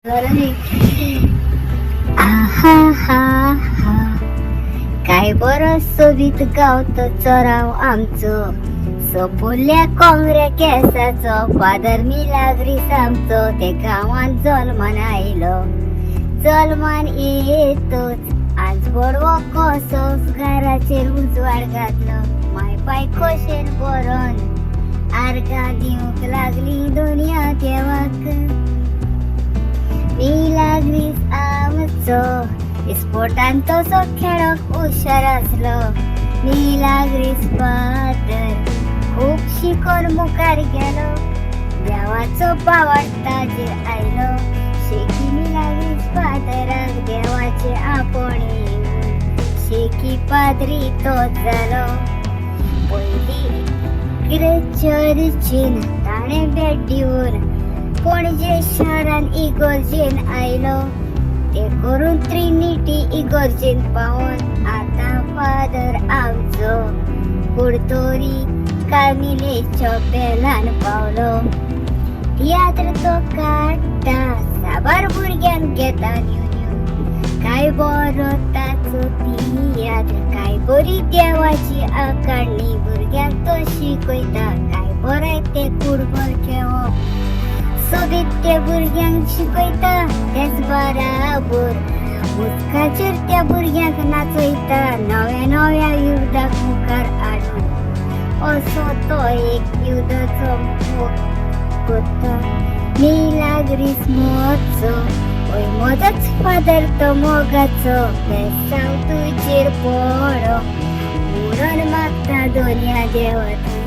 आहा हा हा काय बरं सोबीत गावत चराव आमचं सपोल्या कोंगऱ्या केसाचं फादर मी लागरी सामचो ते गावात जलमान आयलं जलमान येतोच आज बडवो कसोस घराचेर उजवाड घातलं माय पाय खोशेन बरोन आर्गा दिवक लागली दुनिया देवाक मी लागलीस आमचो इस्पोटान तसो खेळक हुशार आसलो मी लागलीस फादर खूप शिकोन मुखार गेलो देवाचो पावडताचेर आयलो शेकी मी लागलीस फादराक देवाचे आपणे शेकी पाद्री तोच जालो पयली चर्चीन ताणें भेट दिवन पणजे शारान इगोर्जेन आयलो ते करून ट्रिनिटी इगोर्जेन पावून आतां फादर आमचो कुडतोरी कामिलेच्या बेलान पावलो तियात्र तो काडटा साबार भुरग्यांक घेता न्यू काय बरो ताचो तियात्र काय बरी देवाची आकाडणी भुरग्यांक तो शिकयता काय बरें ते कुडबर खेळप सोबीत त्या भुरग्यांक शिकयता तेच बराबर उदकाचेर त्या भुरग्यांक नाचयता नव्या नव्या युद्धाक मुखार हाडून असो तो एक युद्धाचो करता मी लागरीस मोचो ओय मोजोच फादर तो मोगाचो बेसांव तुजेर पडो मुरण मागता दोनया देवता